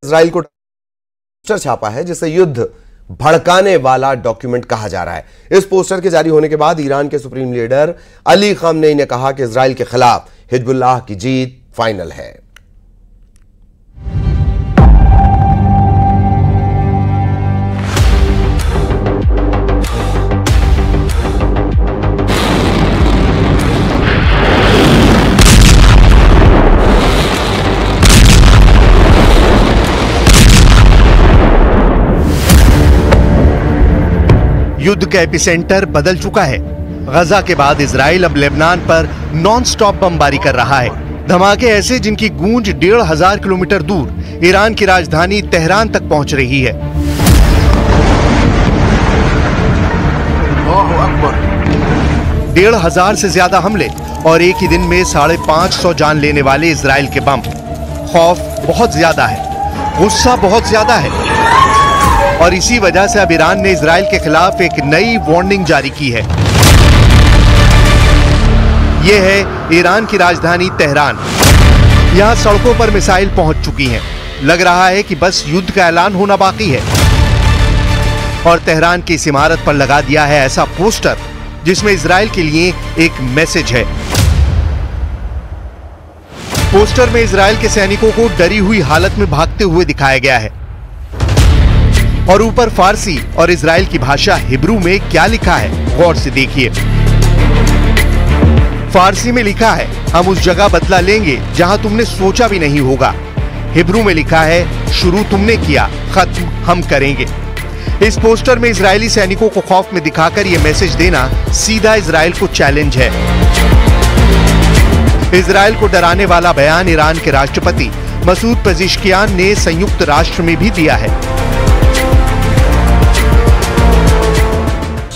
Israel को poster छापा है जिसे युद्ध भड़काने वाला डॉक्यूमेंट कहा जा रहा है। इस पोस्टर के जारी होने के बाद ईरान के सुप्रीम लीडर अली खामनेई ने कहा कि इजराइल के खिलाफ हिजबुल्लाह की जीत फाइनल है। युद्ध का एपिसेंटर बदल चुका है। गजा के बाद इजराइल अब लेबनान पर नॉन स्टॉप बमबारी कर रहा है। धमाके ऐसे जिनकी गूंज 1500 किलोमीटर दूर ईरान की राजधानी तेहरान तक पहुंच रही है। 1500 से ज्यादा हमले और एक ही दिन में 550 जान लेने वाले इजराइल के बम। खौफ बहुत ज्यादा है, गुस्सा बहुत ज्यादा है और इसी वजह से अब ईरान ने इजराइल के खिलाफ एक नई वार्निंग जारी की है। यह है ईरान की राजधानी तेहरान। यहां सड़कों पर मिसाइल पहुंच चुकी हैं। लग रहा है कि बस युद्ध का ऐलान होना बाकी है। और तेहरान की इस इमारत पर लगा दिया है ऐसा पोस्टर जिसमें इजराइल के लिए एक मैसेज है। पोस्टर में इजराइल के सैनिकों को डरी हुई हालत में भागते हुए दिखाया गया है और ऊपर फारसी और इजराइल की भाषा हिब्रू में क्या लिखा है, गौर से देखिए। फारसी में लिखा है, हम उस जगह बदला लेंगे जहां तुमने सोचा भी नहीं होगा। हिब्रू में लिखा है, शुरू तुमने किया, खत्म हम करेंगे। इस पोस्टर में इजरायली सैनिकों को खौफ में दिखाकर यह मैसेज देना सीधा इजराइल को चैलेंज है। इजराइल को डराने वाला बयान ईरान के राष्ट्रपति मसूद पेज़ेश्कियान ने संयुक्त राष्ट्र में भी दिया है।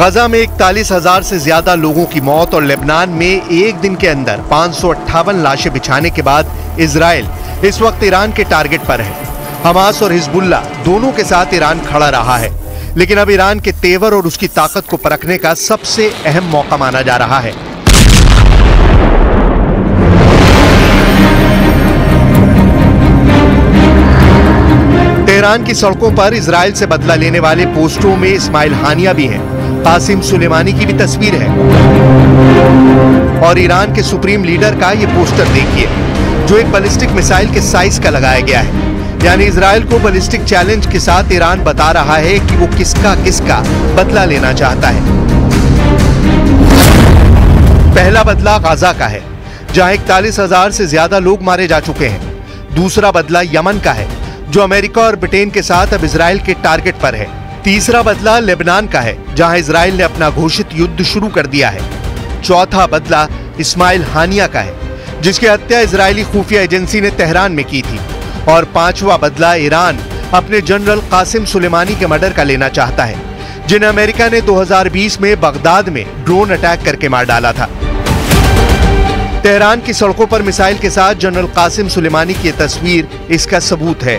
गजा में 41,000 से ज्यादा लोगों की मौत और लेबनान में एक दिन के अंदर 558 लाशें बिछाने के बाद इजराइल इस वक्त ईरान के टारगेट पर है। हमास और हिजबुल्लाह दोनों के साथ ईरान खड़ा रहा है, लेकिन अब ईरान के तेवर और उसकी ताकत को परखने का सबसे अहम मौका माना जा रहा है। तेहरान की सड़कों पर इजराइल से बदला लेने वाले पोस्टरों में इस्माइल हानिया भी हैं। कासिम सुलेमानी की भी तस्वीर है और ईरान के सुप्रीम लीडर का ये पोस्टर देखिए जो एक बैलिस्टिक मिसाइल के साइज का लगाया गया है। यानी इजराइल को बैलिस्टिक चैलेंज के साथ ईरान बता रहा है कि वो किसका बदला लेना चाहता है। पहला बदला गाजा का है जहां 41,000 से ज्यादा लोग मारे जा चुके हैं। दूसरा बदला यमन का है जो अमेरिका और ब्रिटेन के साथ अब इजराइल के टारगेट पर है। तीसरा बदला लेबनान का है जहां इजराइल ने अपना घोषित युद्ध शुरू कर दिया है। चौथा बदला इस्माइल हानिया का है जिसकी हत्या इजरायली खुफिया एजेंसी ने तेहरान में की थी। और पांचवा बदला ईरान अपने जनरल कासिम सुलेमानी के मर्डर का लेना चाहता है जिन्हें अमेरिका ने 2020 में बगदाद में ड्रोन अटैक करके मार डाला था। तेहरान की सड़कों पर मिसाइल के साथ जनरल कासिम सुलेमानी की तस्वीर इसका सबूत है।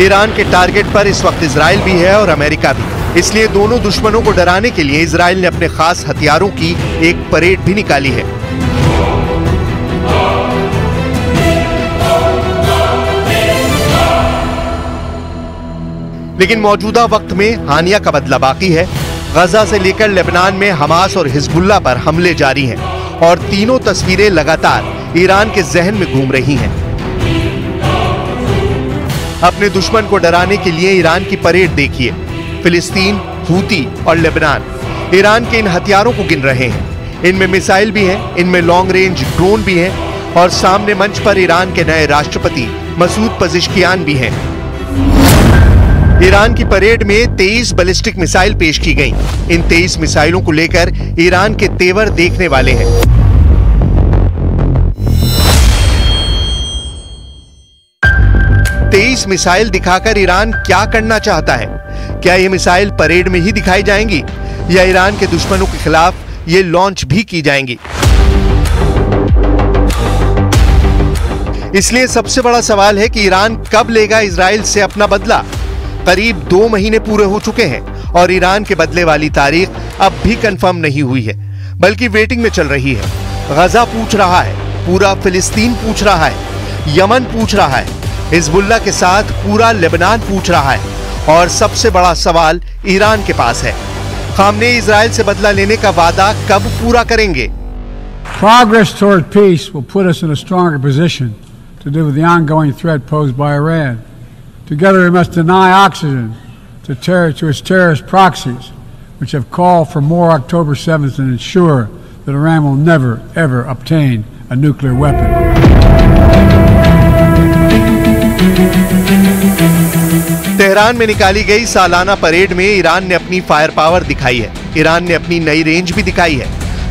ईरान के टारगेट पर इस वक्त इजराइल भी है और अमेरिका भी, इसलिए दोनों दुश्मनों को डराने के लिए इजराइल ने अपने खास हथियारों की एक परेड भी निकाली है। लेकिन मौजूदा वक्त में हानिया का बदला बाकी है। गजा से लेकर लेबनान में हमास और हिजबुल्लाह पर हमले जारी हैं और तीनों तस्वीरें लगातार ईरान के जहन में घूम रही हैं। अपने दुश्मन को डराने के लिए ईरान की परेड देखिए। फिलिस्तीन, हूती और लेबनान ईरान के इन हथियारों को गिन रहे हैं। इनमें मिसाइल भी हैं, इनमें लॉन्ग रेंज ड्रोन भी हैं और सामने मंच पर ईरान के नए राष्ट्रपति मसूद पज़ेश्कियान भी हैं। ईरान की परेड में 23 बैलिस्टिक मिसाइल पेश की गईं। इन 23 मिसाइलों को लेकर ईरान के तेवर देखने वाले हैं। तेईस मिसाइल दिखाकर ईरान क्या करना चाहता है? क्या ये मिसाइल परेड में ही दिखाई जाएंगी या ईरान के दुश्मनों के खिलाफ ये लॉन्च भी की जाएंगी? इसलिए सबसे बड़ा सवाल है कि ईरान कब लेगा इजराइल से अपना बदला। करीब 2 महीने पूरे हो चुके हैं और ईरान के बदले वाली तारीख अब भी कंफर्म नहीं हुई है, बल्कि वेटिंग में चल रही है। गजा पूछ रहा है, पूरा फिलिस्तीन पूछ रहा है, यमन पूछ रहा है, हिजबुल्लाह के साथ पूरा लेबनान पूछ रहा है और सबसे बड़ा सवाल ईरान के पास है। खामनेई इजराइल से बदला लेने का वादा कब पूरा करेंगे? Progress toward peace will put us in a stronger position to deal with the ongoing threat posed by Iran. Together we must deny oxygen to its terrorist proxies, which have called for more October 7th and ensure that Iran will never, ever obtain a nuclear weapon. Tehran में निकाली गई सालाना parade में Iran ने अपनी fire power दिखाई है। Iran ने अपनी नई रेंज भी दिखाई है।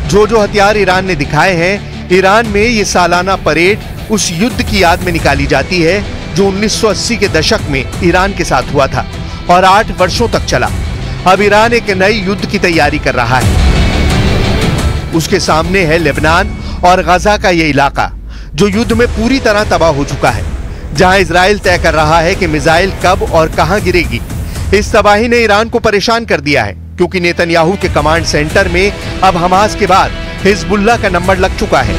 जो हथियार ईरान ने दिखाए हैं, ईरान में ये सालाना परेड उस युद्ध की याद में निकाली जाती है जो 1980 के दशक में ईरान के साथ हुआ था और 8 वर्षों तक चला। अब ईरान एक नई युद्ध की तैयारी कर रहा है। उसके सामने है लेबनान और गजा का ये इलाका जो युद्ध में पूरी तरह तबाह हो चुका है, जहां इजराइल तय कर रहा है कि मिसाइल कब और कहां गिरेगी। इस तबाही ने ईरान को परेशान कर दिया है, क्योंकि नेतन्याहू के कमांड सेंटर में अब हमास के बाद हिजबुल्लाह का नंबर लग चुका है।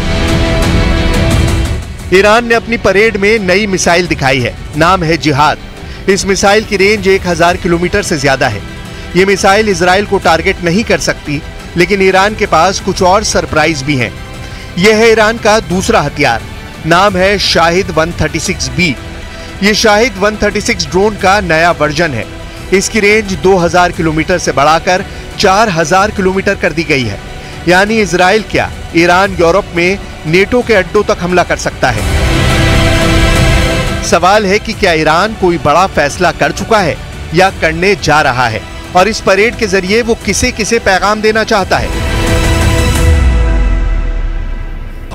ईरान ने अपनी परेड में नई मिसाइल दिखाई है, नाम है जिहाद। इस मिसाइल की रेंज 1000 किलोमीटर से ज्यादा है। ये मिसाइल इजराइल को टारगेट नहीं कर सकती, लेकिन ईरान के पास कुछ और सरप्राइज भी हैं। यह है ईरान का दूसरा हथियार, नाम है शाहिद 136B। ये शाहिद 136 ड्रोन का नया वर्जन है। इसकी रेंज 2000 किलोमीटर से बढ़ाकर 4000 किलोमीटर कर दी गई है। यानी इजराइल क्या, ईरान यूरोप में नेटो के अड्डों तक हमला कर सकता है। सवाल है कि क्या ईरान कोई बड़ा फैसला कर चुका है या करने जा रहा है, और इस परेड के जरिए वो किसे किसे पैगाम देना चाहता है।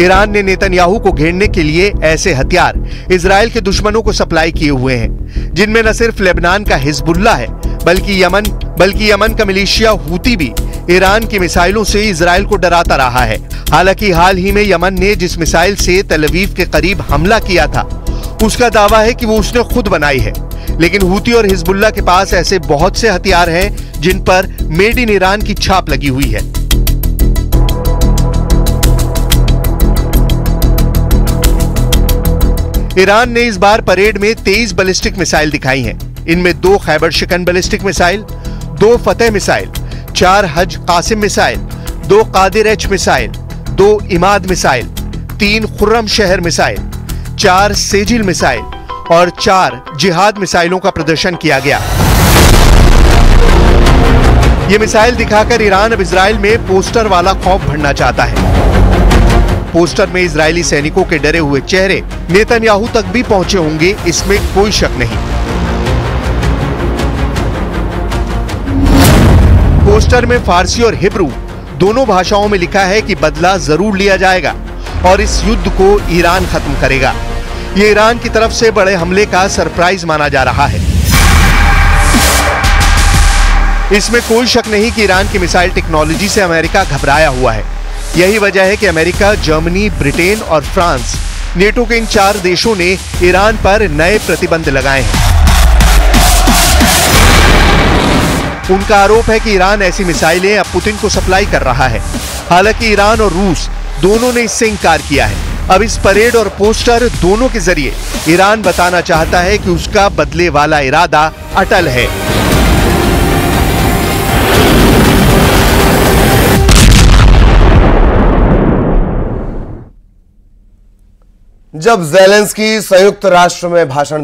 ईरान ने नेतन्याहू को घेरने के लिए ऐसे हथियार इजराइल के दुश्मनों को सप्लाई किए हुए हैं, जिनमें न सिर्फ लेबनान का हिजबुल्लाह है, बल्कि यमन का मिलिशिया हूती भी ईरान की मिसाइलों से इजराइल को डराता रहा है। हालांकि हाल ही में यमन ने जिस मिसाइल से तल अवीव के करीब हमला किया था, उसका दावा है कि वो उसने खुद बनाई है। लेकिन हूती और हिजबुल्लाह के पास ऐसे बहुत से हथियार हैं जिन पर मेड इन ईरान की छाप लगी हुई है। ईरान ने इस बार परेड में 23 बैलिस्टिक मिसाइल दिखाई हैं। इनमें 2 खैबर शिकन बैलिस्टिक मिसाइल, 2 फतेह missile, 4 Haj Qasim missile, 2 Qadir H missile, 2 Emad missile, 3 Khorramshahr missile, 4 Sejjil missile और 4 जिहाद मिसाइलों का प्रदर्शन किया गया। ये मिसाइल दिखाकर ईरान अब इजराइल में पोस्टर वाला खौफ भरना चाहता है। पोस्टर में इजरायली सैनिकों के डरे हुए चेहरे नेतन्याहू तक भी पहुंचे होंगे, इसमें कोई शक नहीं। पोस्टर में फारसी और हिब्रू दोनों भाषाओं में लिखा है कि बदला जरूर लिया जाएगा और इस युद्ध को ईरान खत्म करेगा। ये ईरान की तरफ से बड़े हमले का सरप्राइज माना जा रहा है। इसमें कोई शक नहीं कि ईरान की मिसाइल टेक्नोलॉजी से अमेरिका घबराया हुआ है। यही वजह है कि अमेरिका, जर्मनी, ब्रिटेन और फ्रांस, नेटो के इन 4 देशों ने ईरान पर नए प्रतिबंध लगाए हैं। उनका आरोप है कि ईरान ऐसी मिसाइलें अब पुतिन को सप्लाई कर रहा है। हालांकि ईरान और रूस दोनों ने इससे इंकार किया है। अब इस परेड और पोस्टर दोनों के जरिए ईरान बताना चाहता है कि उसका बदले वाला इरादा अटल है। जब ज़ेलेंस्की संयुक्त राष्ट्र में भाषण